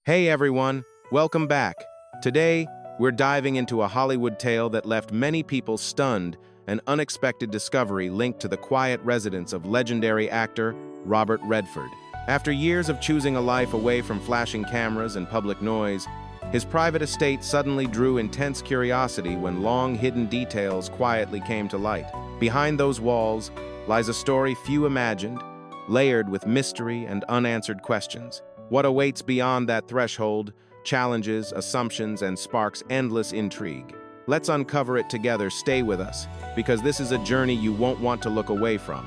Hey everyone, welcome back. Today, we're diving into a Hollywood tale that left many people stunned, an unexpected discovery linked to the quiet residence of legendary actor Robert Redford. After years of choosing a life away from flashing cameras and public noise, his private estate suddenly drew intense curiosity when long-hidden details quietly came to light. Behind those walls lies a story few imagined, layered with mystery and unanswered questions. What awaits beyond that threshold challenges, assumptions, and sparks endless intrigue. Let's uncover it together. Stay with us, because this is a journey you won't want to look away from.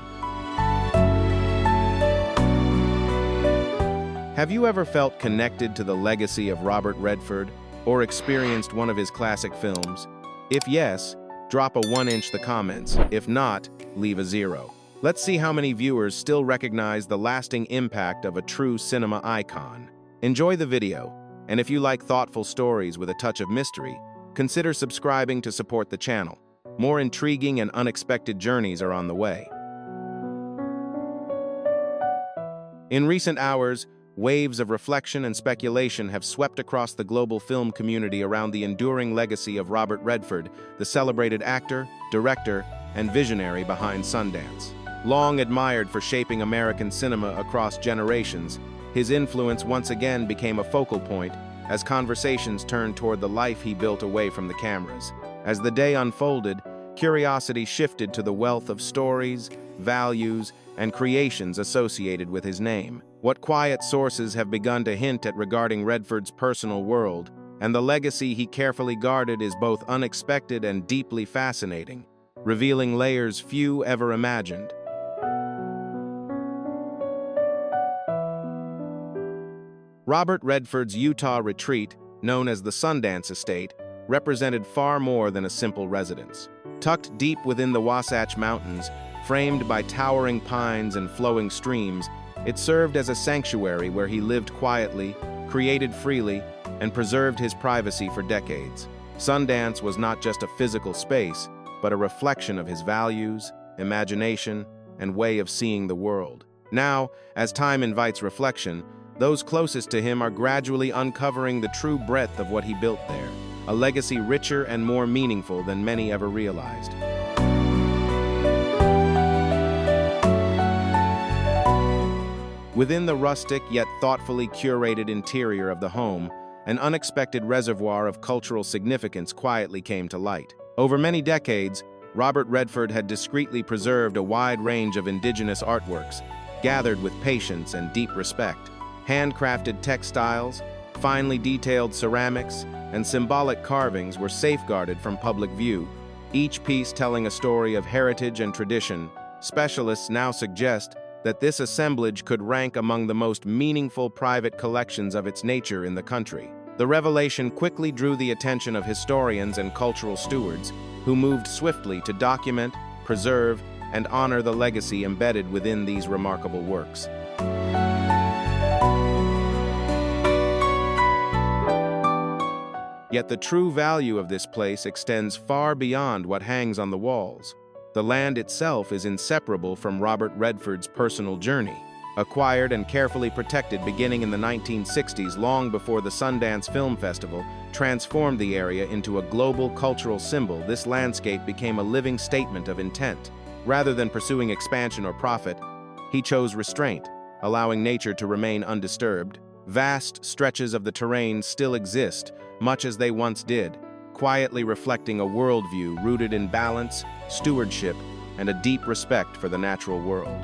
Have you ever felt connected to the legacy of Robert Redford or experienced one of his classic films? If yes, drop a 1 in the comments. If not, leave a 0. Let's see how many viewers still recognize the lasting impact of a true cinema icon. Enjoy the video, and if you like thoughtful stories with a touch of mystery, consider subscribing to support the channel. More intriguing and unexpected journeys are on the way. In recent hours, waves of reflection and speculation have swept across the global film community around the enduring legacy of Robert Redford, the celebrated actor, director, and visionary behind Sundance. Long admired for shaping American cinema across generations, his influence once again became a focal point as conversations turned toward the life he built away from the cameras. As the day unfolded, curiosity shifted to the wealth of stories, values, and creations associated with his name. What quiet sources have begun to hint at regarding Redford's personal world, and the legacy he carefully guarded is both unexpected and deeply fascinating, revealing layers few ever imagined. Robert Redford's Utah retreat, known as the Sundance Estate, represented far more than a simple residence. Tucked deep within the Wasatch Mountains, framed by towering pines and flowing streams, it served as a sanctuary where he lived quietly, created freely, and preserved his privacy for decades. Sundance was not just a physical space, but a reflection of his values, imagination, and way of seeing the world. Now, as time invites reflection, those closest to him are gradually uncovering the true breadth of what he built there, a legacy richer and more meaningful than many ever realized. Within the rustic yet thoughtfully curated interior of the home, an unexpected reservoir of cultural significance quietly came to light. Over many decades, Robert Redford had discreetly preserved a wide range of indigenous artworks, gathered with patience and deep respect. Handcrafted textiles, finely detailed ceramics, and symbolic carvings were safeguarded from public view, each piece telling a story of heritage and tradition. Specialists now suggest that this assemblage could rank among the most meaningful private collections of its nature in the country. The revelation quickly drew the attention of historians and cultural stewards, who moved swiftly to document, preserve, and honor the legacy embedded within these remarkable works. Yet the true value of this place extends far beyond what hangs on the walls. The land itself is inseparable from Robert Redford's personal journey. Acquired and carefully protected beginning in the 1960s, long before the Sundance Film Festival transformed the area into a global cultural symbol, this landscape became a living statement of intent. Rather than pursuing expansion or profit, he chose restraint, allowing nature to remain undisturbed. Vast stretches of the terrain still exist, much as they once did, quietly reflecting a worldview rooted in balance, stewardship, and a deep respect for the natural world.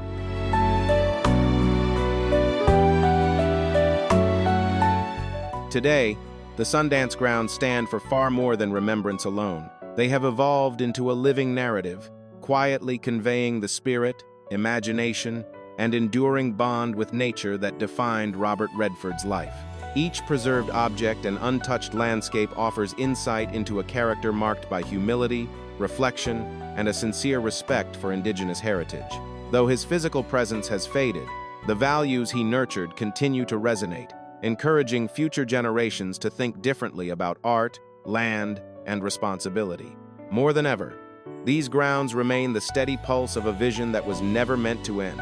Today, the Sundance grounds stand for far more than remembrance alone. They have evolved into a living narrative, quietly conveying the spirit, imagination, and enduring bond with nature that defined Robert Redford's life. Each preserved object and untouched landscape offers insight into a character marked by humility, reflection, and a sincere respect for indigenous heritage. Though his physical presence has faded, the values he nurtured continue to resonate, encouraging future generations to think differently about art, land, and responsibility. More than ever, these grounds remain the steady pulse of a vision that was never meant to end.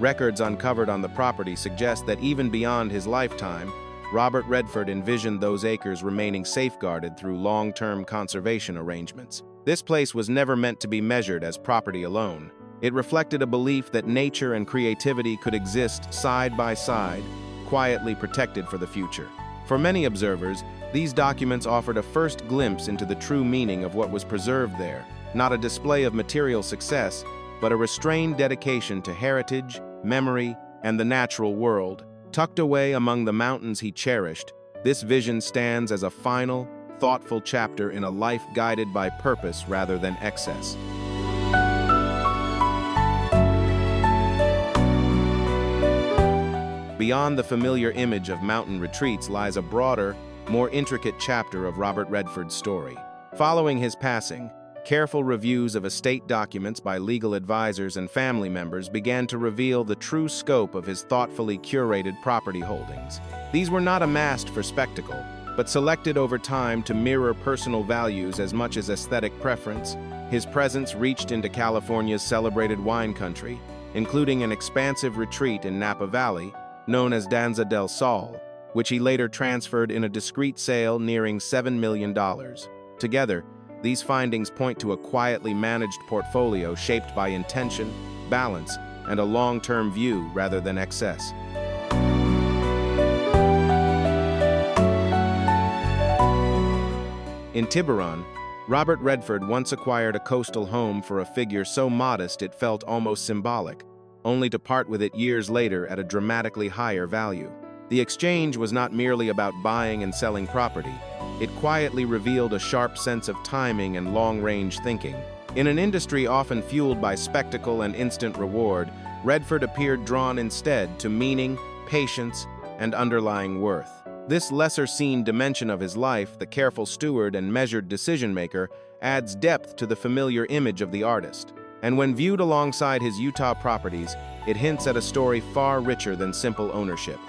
Records uncovered on the property suggest that even beyond his lifetime, Robert Redford envisioned those acres remaining safeguarded through long-term conservation arrangements. This place was never meant to be measured as property alone. It reflected a belief that nature and creativity could exist side by side, quietly protected for the future. For many observers, these documents offered a first glimpse into the true meaning of what was preserved there, not a display of material success, but a restrained dedication to heritage, memory, and the natural world. Tucked away among the mountains he cherished, this vision stands as a final, thoughtful chapter in a life guided by purpose rather than excess. Beyond the familiar image of mountain retreats lies a broader, more intricate chapter of Robert Redford's story. Following his passing, careful reviews of estate documents by legal advisors and family members began to reveal the true scope of his thoughtfully curated property holdings. These were not amassed for spectacle, but selected over time to mirror personal values as much as aesthetic preference. His presence reached into California's celebrated wine country, including an expansive retreat in Napa Valley, known as Danza del Sol, which he later transferred in a discreet sale nearing $7 million. Together, these findings point to a quietly managed portfolio shaped by intention, balance, and a long-term view rather than excess. In Tiburon, Robert Redford once acquired a coastal home for a figure so modest it felt almost symbolic, only to part with it years later at a dramatically higher value. The exchange was not merely about buying and selling property. It quietly revealed a sharp sense of timing and long-range thinking. In an industry often fueled by spectacle and instant reward, Redford appeared drawn instead to meaning, patience, and underlying worth. This lesser-seen dimension of his life, the careful steward and measured decision-maker, adds depth to the familiar image of the artist. And when viewed alongside his Utah properties, it hints at a story far richer than simple ownership.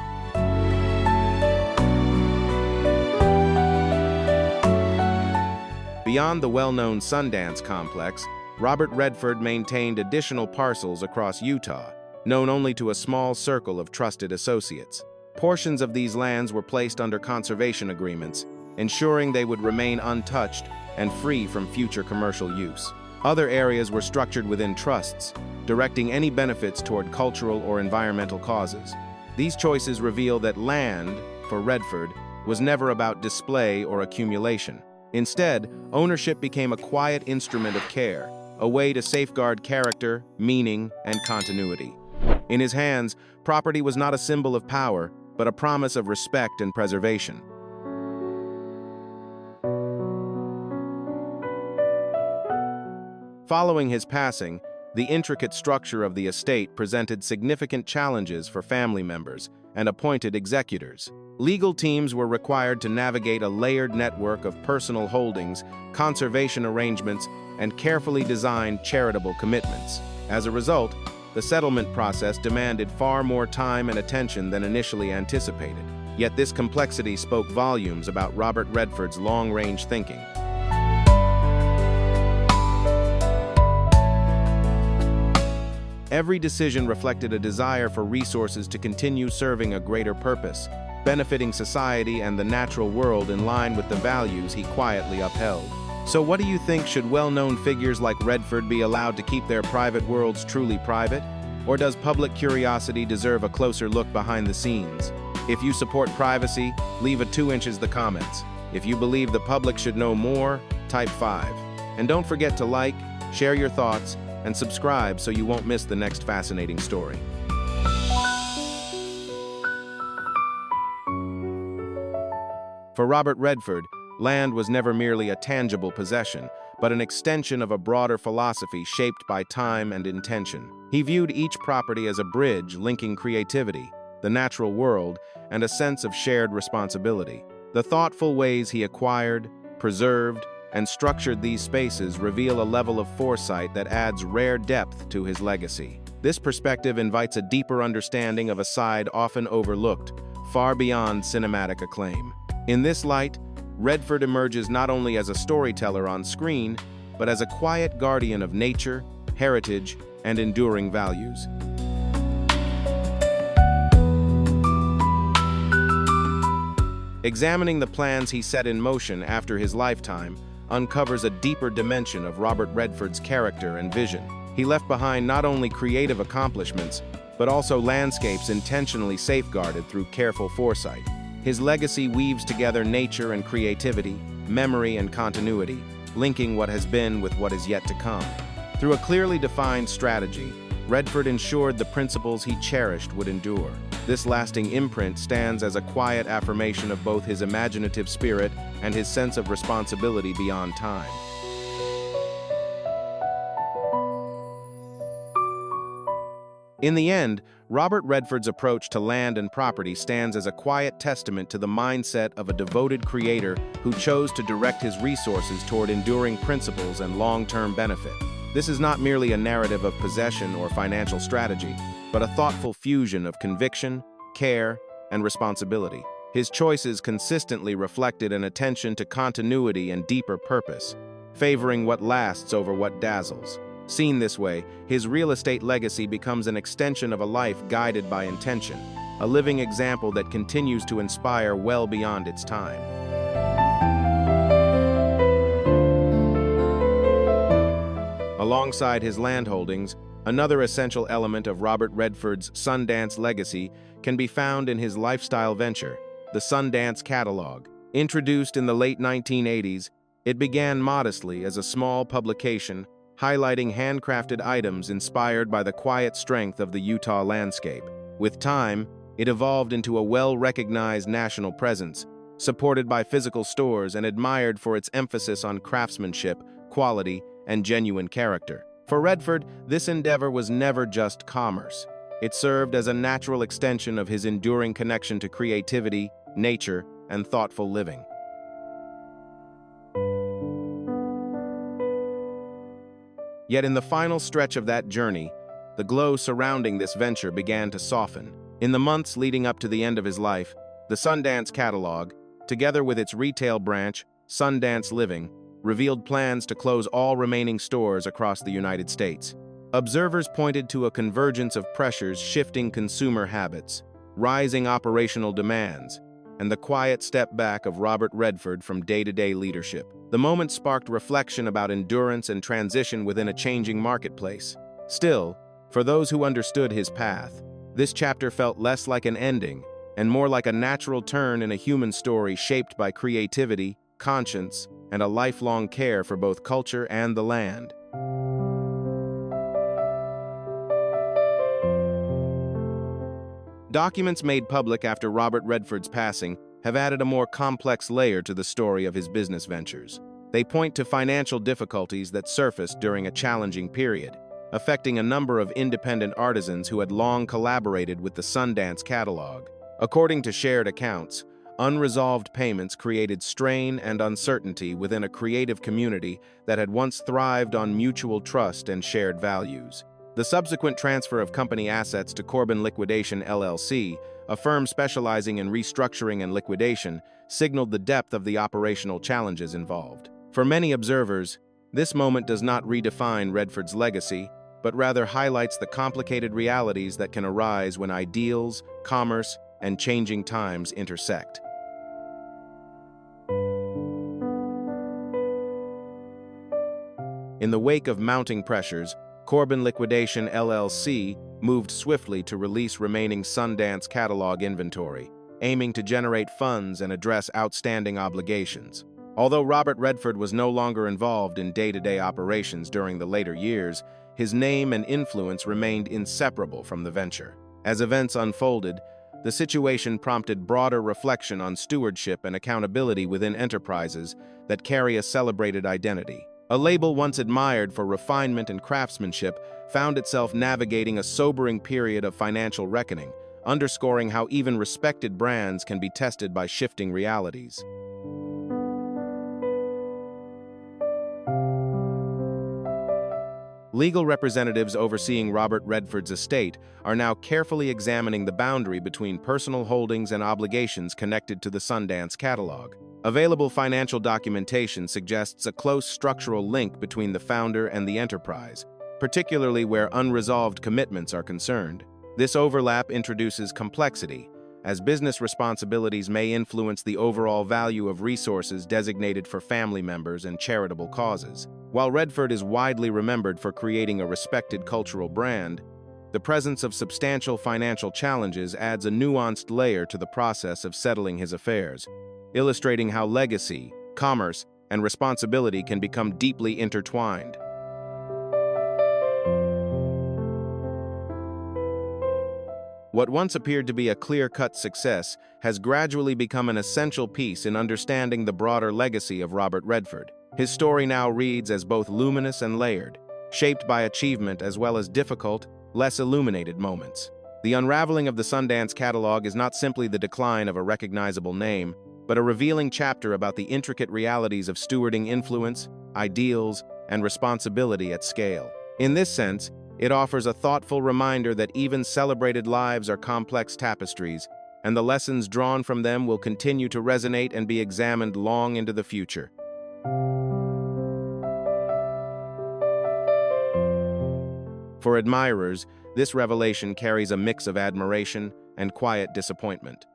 Beyond the well-known Sundance complex, Robert Redford maintained additional parcels across Utah, known only to a small circle of trusted associates. Portions of these lands were placed under conservation agreements, ensuring they would remain untouched and free from future commercial use. Other areas were structured within trusts, directing any benefits toward cultural or environmental causes. These choices reveal that land, for Redford, was never about display or accumulation. Instead, ownership became a quiet instrument of care, a way to safeguard character, meaning, and continuity. In his hands, property was not a symbol of power, but a promise of respect and preservation. Following his passing, the intricate structure of the estate presented significant challenges for family members and appointed executors. Legal teams were required to navigate a layered network of personal holdings, conservation arrangements, and carefully designed charitable commitments. As a result, the settlement process demanded far more time and attention than initially anticipated. Yet this complexity spoke volumes about Robert Redford's long-range thinking. Every decision reflected a desire for resources to continue serving a greater purpose, benefiting society and the natural world in line with the values he quietly upheld. So what do you think? Should well-known figures like Redford be allowed to keep their private worlds truly private? Or does public curiosity deserve a closer look behind the scenes? If you support privacy, leave a 2 inches the comments. If you believe the public should know more, type 5. And don't forget to like, share your thoughts, and subscribe so you won't miss the next fascinating story. For Robert Redford, land was never merely a tangible possession, but an extension of a broader philosophy shaped by time and intention. He viewed each property as a bridge linking creativity, the natural world, and a sense of shared responsibility. The thoughtful ways he acquired, preserved, and structured these spaces reveal a level of foresight that adds rare depth to his legacy. This perspective invites a deeper understanding of a side often overlooked, far beyond cinematic acclaim. In this light, Redford emerges not only as a storyteller on screen, but as a quiet guardian of nature, heritage, and enduring values. Examining the plans he set in motion after his lifetime uncovers a deeper dimension of Robert Redford's character and vision. He left behind not only creative accomplishments, but also landscapes intentionally safeguarded through careful foresight. His legacy weaves together nature and creativity, memory and continuity, linking what has been with what is yet to come. Through a clearly defined strategy, Redford ensured the principles he cherished would endure. This lasting imprint stands as a quiet affirmation of both his imaginative spirit and his sense of responsibility beyond time. In the end, Robert Redford's approach to land and property stands as a quiet testament to the mindset of a devoted creator who chose to direct his resources toward enduring principles and long-term benefit. This is not merely a narrative of possession or financial strategy, but a thoughtful fusion of conviction, care, and responsibility. His choices consistently reflected an attention to continuity and deeper purpose, favoring what lasts over what dazzles. Seen this way, his real estate legacy becomes an extension of a life guided by intention, a living example that continues to inspire well beyond its time. Alongside his land holdings, another essential element of Robert Redford's Sundance legacy can be found in his lifestyle venture, the Sundance Catalog. Introduced in the late 1980s, it began modestly as a small publication highlighting handcrafted items inspired by the quiet strength of the Utah landscape. With time, it evolved into a well-recognized national presence, supported by physical stores and admired for its emphasis on craftsmanship, quality, and genuine character. For Redford, this endeavor was never just commerce. It served as a natural extension of his enduring connection to creativity, nature, and thoughtful living. Yet in the final stretch of that journey, the glow surrounding this venture began to soften. In the months leading up to the end of his life, the Sundance Catalog, together with its retail branch, Sundance Living, revealed plans to close all remaining stores across the United States. Observers pointed to a convergence of pressures shifting consumer habits, rising operational demands, and the quiet step back of Robert Redford from day-to-day leadership. The moment sparked reflection about endurance and transition within a changing marketplace. Still, for those who understood his path, this chapter felt less like an ending and more like a natural turn in a human story shaped by creativity, conscience, and a lifelong care for both culture and the land. Documents made public after Robert Redford's passing have added a more complex layer to the story of his business ventures. They point to financial difficulties that surfaced during a challenging period, affecting a number of independent artisans who had long collaborated with the Sundance Catalog. According to shared accounts, unresolved payments created strain and uncertainty within a creative community that had once thrived on mutual trust and shared values. The subsequent transfer of company assets to Corbin Liquidation LLC, a firm specializing in restructuring and liquidation, signaled the depth of the operational challenges involved. For many observers, this moment does not redefine Redford's legacy, but rather highlights the complicated realities that can arise when ideals, commerce, and changing times intersect. In the wake of mounting pressures, Corbin Liquidation LLC moved swiftly to release remaining Sundance Catalog inventory, aiming to generate funds and address outstanding obligations. Although Robert Redford was no longer involved in day-to-day operations during the later years, his name and influence remained inseparable from the venture. As events unfolded, the situation prompted broader reflection on stewardship and accountability within enterprises that carry a celebrated identity. A label once admired for refinement and craftsmanship found itself navigating a sobering period of financial reckoning, underscoring how even respected brands can be tested by shifting realities. Legal representatives overseeing Robert Redford's estate are now carefully examining the boundary between personal holdings and obligations connected to the Sundance Catalog. Available financial documentation suggests a close structural link between the founder and the enterprise, particularly where unresolved commitments are concerned. This overlap introduces complexity, as business responsibilities may influence the overall value of resources designated for family members and charitable causes. While Redford is widely remembered for creating a respected cultural brand, the presence of substantial financial challenges adds a nuanced layer to the process of settling his affairs, illustrating how legacy, commerce, and responsibility can become deeply intertwined. What once appeared to be a clear-cut success has gradually become an essential piece in understanding the broader legacy of Robert Redford. His story now reads as both luminous and layered, shaped by achievement as well as difficult, less illuminated moments. The unraveling of the Sundance catalog is not simply the decline of a recognizable name, but a revealing chapter about the intricate realities of stewarding influence, ideals, and responsibility at scale. In this sense, it offers a thoughtful reminder that even celebrated lives are complex tapestries, and the lessons drawn from them will continue to resonate and be examined long into the future. For admirers, this revelation carries a mix of admiration and quiet disappointment.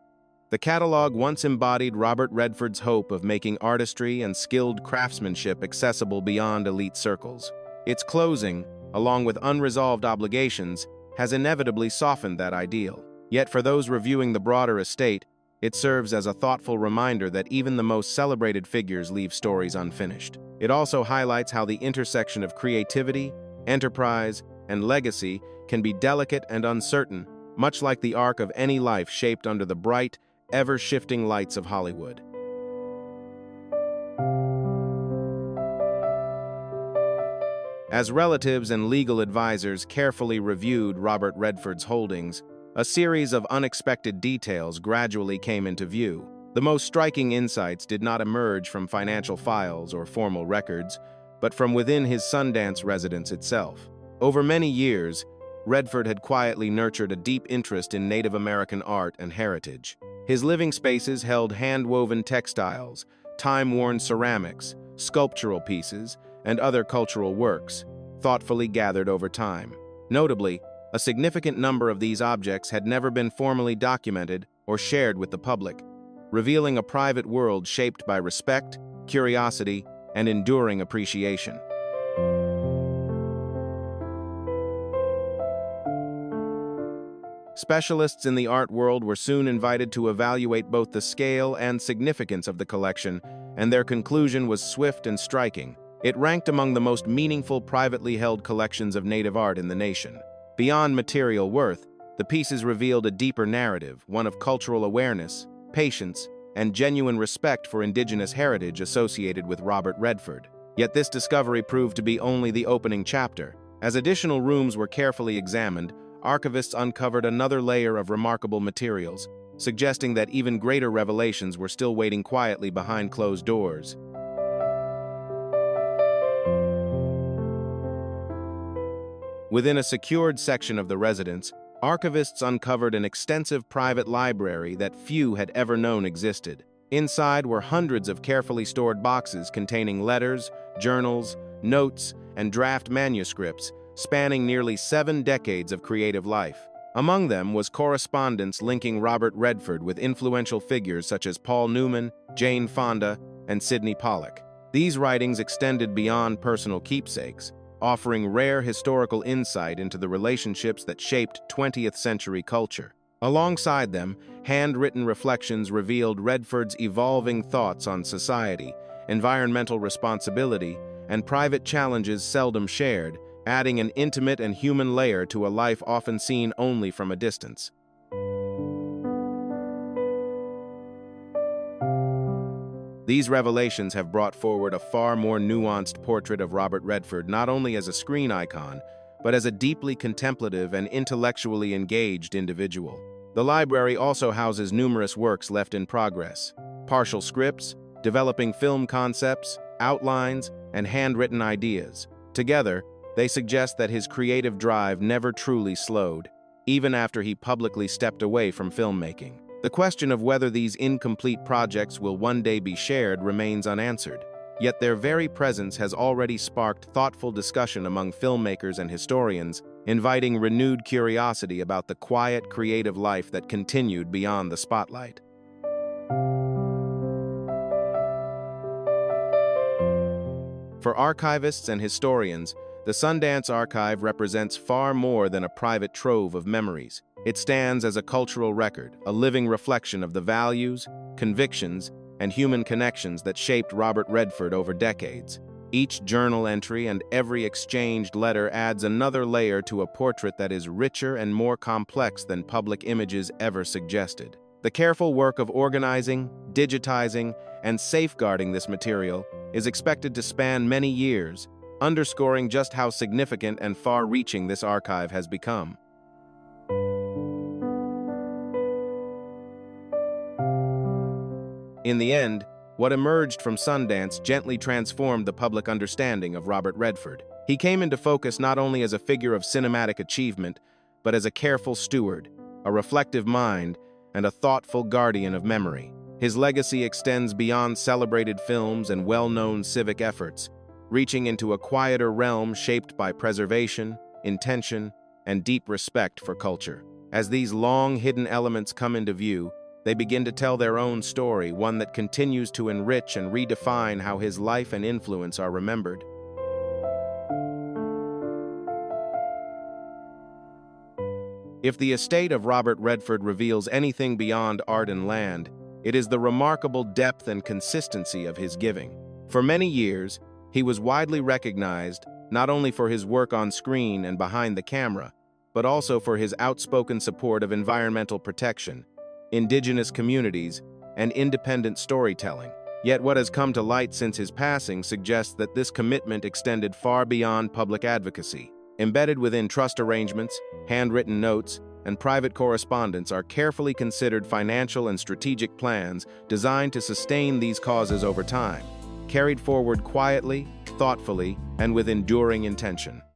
The catalog once embodied Robert Redford's hope of making artistry and skilled craftsmanship accessible beyond elite circles. Its closing, along with unresolved obligations, has inevitably softened that ideal. Yet for those reviewing the broader estate, it serves as a thoughtful reminder that even the most celebrated figures leave stories unfinished. It also highlights how the intersection of creativity, enterprise, and legacy can be delicate and uncertain, much like the arc of any life shaped under the bright, ever-shifting lights of Hollywood. As relatives and legal advisors carefully reviewed Robert Redford's holdings, a series of unexpected details gradually came into view. The most striking insights did not emerge from financial files or formal records, but from within his Sundance residence itself. Over many years, Redford had quietly nurtured a deep interest in Native American art and heritage. His living spaces held hand-woven textiles, time-worn ceramics, sculptural pieces, and other cultural works, thoughtfully gathered over time. Notably, a significant number of these objects had never been formally documented or shared with the public, revealing a private world shaped by respect, curiosity, and enduring appreciation. Specialists in the art world were soon invited to evaluate both the scale and significance of the collection, and their conclusion was swift and striking. It ranked among the most meaningful privately held collections of native art in the nation. Beyond material worth, the pieces revealed a deeper narrative, one of cultural awareness, patience, and genuine respect for indigenous heritage associated with Robert Redford. Yet this discovery proved to be only the opening chapter. As additional rooms were carefully examined, archivists uncovered another layer of remarkable materials, suggesting that even greater revelations were still waiting quietly behind closed doors. Within a secured section of the residence, archivists uncovered an extensive private library that few had ever known existed. Inside were hundreds of carefully stored boxes containing letters, journals, notes, and draft manuscripts spanning nearly 7 decades of creative life. Among them was correspondence linking Robert Redford with influential figures such as Paul Newman, Jane Fonda, and Sidney Pollack. These writings extended beyond personal keepsakes, offering rare historical insight into the relationships that shaped 20th-century culture. Alongside them, handwritten reflections revealed Redford's evolving thoughts on society, environmental responsibility, and private challenges seldom shared, adding an intimate and human layer to a life often seen only from a distance. These revelations have brought forward a far more nuanced portrait of Robert Redford not only as a screen icon, but as a deeply contemplative and intellectually engaged individual. The library also houses numerous works left in progress, partial scripts, developing film concepts, outlines, and handwritten ideas. Together, they suggest that his creative drive never truly slowed, even after he publicly stepped away from filmmaking. The question of whether these incomplete projects will one day be shared remains unanswered, yet their very presence has already sparked thoughtful discussion among filmmakers and historians, inviting renewed curiosity about the quiet, creative life that continued beyond the spotlight. For archivists and historians, the Sundance Archive represents far more than a private trove of memories. It stands as a cultural record, a living reflection of the values, convictions, and human connections that shaped Robert Redford over decades. Each journal entry and every exchanged letter adds another layer to a portrait that is richer and more complex than public images ever suggested. The careful work of organizing, digitizing, and safeguarding this material is expected to span many years, underscoring just how significant and far-reaching this archive has become. In the end, what emerged from Sundance gently transformed the public understanding of Robert Redford. He came into focus not only as a figure of cinematic achievement, but as a careful steward, a reflective mind, and a thoughtful guardian of memory. His legacy extends beyond celebrated films and well-known civic efforts, reaching into a quieter realm shaped by preservation, intention, and deep respect for culture. As these long-hidden elements come into view, they begin to tell their own story, one that continues to enrich and redefine how his life and influence are remembered. If the estate of Robert Redford reveals anything beyond art and land, it is the remarkable depth and consistency of his giving. For many years, he was widely recognized not only for his work on screen and behind the camera, but also for his outspoken support of environmental protection, indigenous communities, and independent storytelling. Yet what has come to light since his passing suggests that this commitment extended far beyond public advocacy. Embedded within trust arrangements, handwritten notes, and private correspondence are carefully considered financial and strategic plans designed to sustain these causes over time, carried forward quietly, thoughtfully, and with enduring intention.